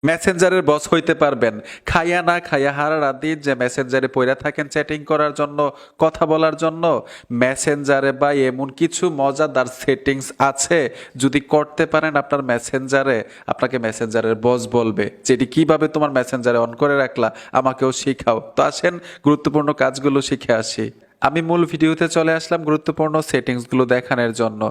মেসেঞ্জারের বস হইতে পারবেন। খাইয়া না খাইয়া হারা রাত দিন যে মেসেঞ্জারে পইরা থাকেন চ্যাটিং করার জন্য, কথা বলার জন্য। মেসেঞ্জারে বা এমন কিছু মজাদার সেটিংস আছে, যদি করতে পারেন আপনার মেসেঞ্জারে, আপনাকে মেসেঞ্জারের বস বলবে যেটি কিভাবে তোমার মেসেঞ্জারে অন করে রাখলা, আমাকেও শিখাও। তো আসেন গুরুত্বপূর্ণ কাজগুলো শিখে আসি। আমি মূল ভিডিওতে চলে আসলাম গুরুত্বপূর্ণ সেটিংসগুলো দেখানোর জন্য।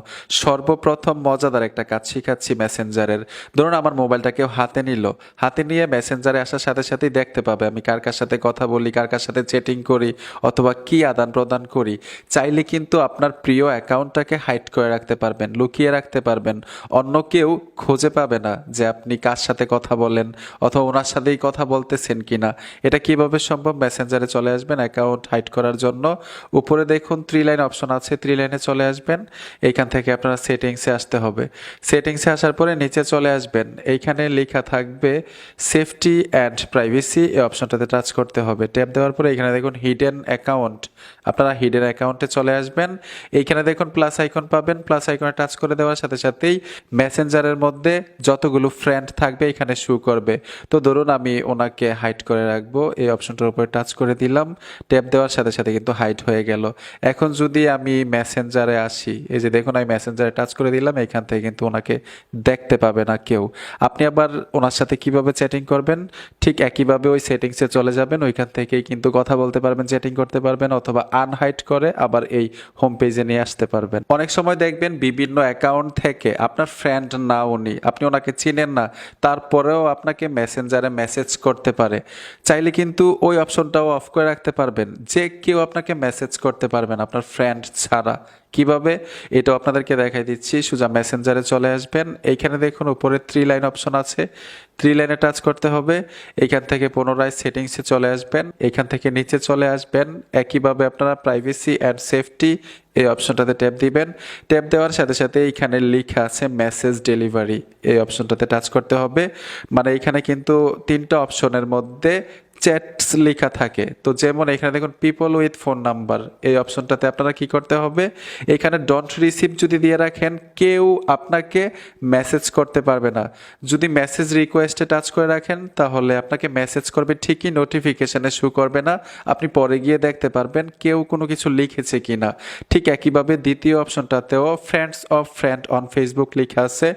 সর্বপ্রথম মজাদার একটা কাজ শিখাচ্ছি মেসেঞ্জারের। ধরুন আমার মোবাইলটা কেউ হাতে নিল, হাতে নিয়ে মেসেঞ্জারে আসার সাথে সাথেই দেখতে পাবে আমি কার কার সাথে কথা বলি, কার কার সাথে চ্যাটিং করি, অথবা কি আদান প্রদান করি। চাইলে কিন্তু আপনার প্রিয় অ্যাকাউন্টটাকে হাইড করে রাখতে পারবেন, লুকিয়ে রাখতে পারবেন। অন্য কেউ খুঁজে পাবে না যে আপনি কার সাথে কথা বলেন, অথবা ওনার সাথেই কথা বলতেছেন কিনা। এটা কিভাবে সম্ভব? মেসেঞ্জারে চলে আসবেন অ্যাকাউন্ট হাইড করার জন্য। উপরে দেখুন 3 লাইন অপশন আছে, 3 লাইনে চলে আসবেন। এইখান থেকে আপনারা সেটিংসে আসতে হবে। সেটিংসে আসার পরে নিচে চলে আসবেন, এইখানে লেখা থাকবে সেফটি অ্যান্ড প্রাইভেসি, এই অপশনটাতে টাচ করতে হবে। ট্যাপ দেওয়ার পরে এখানে দেখুন হিডেন অ্যাকাউন্ট, আপনারা হিডেন অ্যাকাউন্টে চলে আসবেন। এইখানে দেখুন প্লাস আইকন পাবেন, প্লাস আইকনে টাচ করে দেওয়ার সাথে সাথেই মেসেঞ্জারের মধ্যে যতগুলো ফ্রেন্ড থাকবে এখানে শো করবে। তো ধরুন আমি ওনাকে হাইড করে রাখবো, এই অপশনটার উপরে টাচ করে দিলাম। ট্যাপ দেওয়ার সাথে সাথে কিন্তু হাইড হয়ে গেল। এখন যদি আমি মেসেঞ্জারে আসি, এই যে দেখুন আমি মেসেঞ্জারে টাচ করে দিলাম, এখান থেকে কিন্তু ওনাকে দেখতে পাবে না কেউ। আপনি আবার ওনার সাথে কিভাবে চ্যাটিং করবেন, ঠিক একইভাবে ওই সেটিংসে চলে যাবেন, ওইখান থেকেই কিন্তু কথা বলতে পারবেন, চ্যাটিং করতে পারবেন, অথবা আনহাইড করে আবার এই হোম পেজে নিয়ে আসতে পারবেন। অনেক সময় দেখবেন বিভিন্ন অ্যাকাউন্ট থেকে আপনার ফ্রেন্ড না উনি, আপনি ওনাকে চিনেন না, তারপরেও আপনাকে মেসেঞ্জারে মেসেজ করতে পারে। চাইলে কিন্তু ওই অপশনটাও অফ করে রাখতে পারবেন, যে কেউ আপনাকে মেসেজ করতে পারবেন আপনার ফ্রেন্ড ছাড়া। কিভাবে, এটাও আপনাদেরকে দেখাই দিচ্ছি। সোজা মেসেঞ্জারে চলে আসবেন, এইখানে দেখুন উপরে 3 লাইন অপশন আছে, 3 লাইনে টাচ করতে হবে। এইখান থেকে পুনরায় সেটিংসে চলে আসবেন, এইখান থেকে নিচে চলে আসবেন। একইভাবে আপনারা প্রাইভেসি অ্যান্ড সেফটি, এই অপশনটাতে ট্যাপ দিবেন। ট্যাপ দেওয়ার সাথে সাথে এইখানে লেখা আছে মেসেজ ডেলিভারি, এই অপশনটাতে টাচ করতে হবে। মানে এইখানে কিন্তু 3টা অপশনের মধ্যে চ্যাটস লেখা থাকে। তো যেমন এখানে দেখুন পিপল উইথ ফোন নাম্বার, এই অপশনটাতে আপনারা কি করতে হবে, এখানে ডোন্ট রিসিভ যদি দিয়ে রাখেন, কেউ আপনাকে মেসেজ করতে পারবে না। যদি মেসেজ রিকোয়েস্টে টাচ করে রাখেন, তাহলে আপনাকে মেসেজ করবে ঠিকই, নোটিফিকেশনে শো করবে না। আপনি পরে গিয়ে দেখতে পারবেন কেউ কোনো কিছু লিখেছে কিনা। ঠিক একইভাবে দ্বিতীয় অপশনটাতেও friends of friend on Facebook লেখা আছে,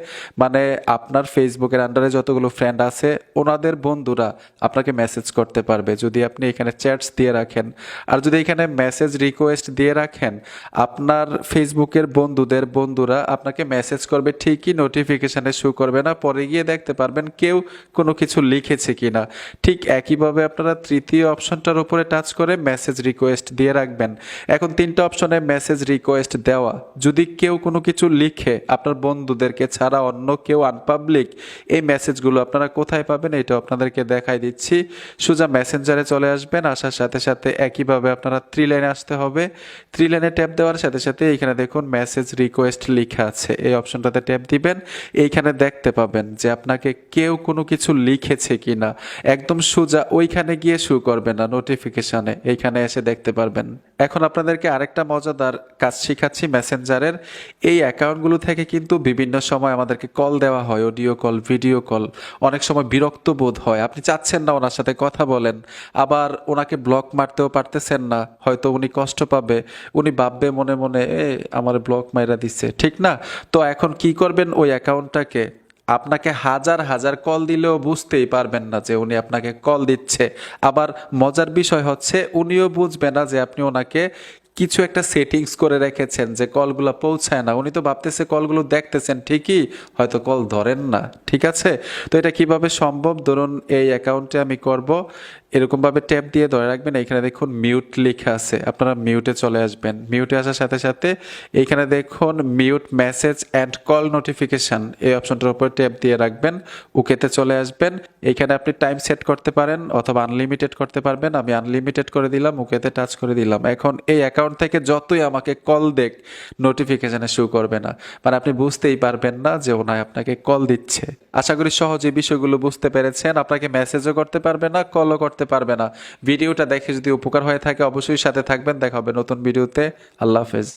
মানে আপনার ফেসবুকের আন্ডারে যতগুলো ফ্রেন্ড আছে ওনাদের বন্ধুরা আপনাকে মেসেজ করতে পারবে যদি আপনি এখানে চ্যাটস দিয়ে রাখেন। আর যদি এখানে মেসেজ রিকোয়েস্ট দিয়ে রাখেন, আপনার ফেসবুকের বন্ধুদের বন্ধুরা আপনাকে মেসেজ করবে ঠিকই, নোটিফিকেশনে শো করবে না, পরে গিয়ে দেখতে পারবেন কেউ কোনো কিছু লিখেছে কিনা। ঠিক একইভাবে আপনারা তৃতীয় অপশনটার উপরে টাচ করে মেসেজ রিকোয়েস্ট দিয়ে রাখবেন। এখন 3টা অপশনে মেসেজ রিকোয়েস্ট দেওয়া, যদি কেউ কোনো কিছু লিখে আপনার বন্ধুদেরকে ছাড়া অন্য কেউ আনপাবলিক, এই মেসেজগুলো আপনারা কোথায় পাবেন এটা আপনাদেরকে দেখাই দিচ্ছি। সোজা মেসেঞ্জারে চলে আসবেন, আসার সাথে সাথে একইভাবে আপনারা 3 লাইনে আসতে হবে। 3 লাইনে ট্যাপ দেওয়ার সাথে সাথে এইখানে দেখুন মেসেজ রিকোয়েস্ট লেখা আছে, এই অপশনটাতে ট্যাপ দিবেন। এইখানে দেখতে পাবেন যে আপনাকে কেউ কোনো কিছু লিখেছে কিনা। একদম সোজা ওইখানে গিয়ে শো করবে না নোটিফিকেশনে, এইখানে এসে দেখতে পারবেন। এখন আপনাদেরকে আরেকটা মজাদার কাজ শিখাচ্ছি মেসেঞ্জারের। এই অ্যাকাউন্টগুলো থেকে কিন্তু বিভিন্ন সময় আমাদেরকে কল দেওয়া হয়, অডিও কল, ভিডিও কল। অনেক সময় বিরক্ত বোধ হয়, আপনি চাচ্ছেন না ওনার সাথে কথা বলেন, আবার ওনাকে ব্লক মারতেও পারতেছেন না, হয়তো উনি কষ্ট পাবে, উনি ভাববে মনে মনে আমার ব্লক মাইরা দিচ্ছে, ঠিক না? তো এখন কি করবেন, ওই অ্যাকাউন্টটাকে আপনাকে হাজার হাজার কল দিলেও বুঝতেই পারবেন না যে উনি আপনাকে কল দিচ্ছে। আবার মজার বিষয় হচ্ছে উনিও বুঝবে না যে আপনি ওনাকে কিছু একটা সেটিংস করে রেখেছেন যে কলগুলো পৌঁছায় না। উনি তো ভাবতেছে কলগুলো দেখতেছেন ঠিকই, হয়তো কল ধরেন না। ঠিক আছে, তো এটা কিভাবে সম্ভব? ধরুন এই অ্যাকাউন্টে আমি করব, এরকমভাবে ট্যাপ দিয়ে ধরে রাখবেন। এইখানে দেখুন মিউট লেখা আছে, আপনারা মিউটে চলে আসবেন। মিউটে আসার সাথে সাথে এইখানে দেখুন mute message and call notification, এই অপশনটার উপর ট্যাপ দিয়ে রাখবেন, ওকেতে চলে আসবেন। এইখানে আপনি টাইম সেট করতে পারেন অথবা আনলিমিটেড করতে পারবেন। আমি আনলিমিটেড করে দিলাম, ওকেতে টাচ করে দিলাম। এখন এই অ্যাকাউন্ট থেকে যতই আমাকে কল দেখ, নোটিফিকেশনে শো করবে না, মানে আপনি বুঝতেই পারবেন না যে ওনায় আপনাকে কল দিচ্ছে। আশা করি সহজে বিষয়গুলো বুঝতে পেরেছেন। আপনাকে মেসেজও করতে পারবে না, কলও করতে পারবে না। ভিডিওটা দেখে যদি উপকার হয়ে থাকে অবশ্যই সাথে থাকবেন। দেখা হবে নতুন ভিডিওতে। আল্লাহ হাফেজ।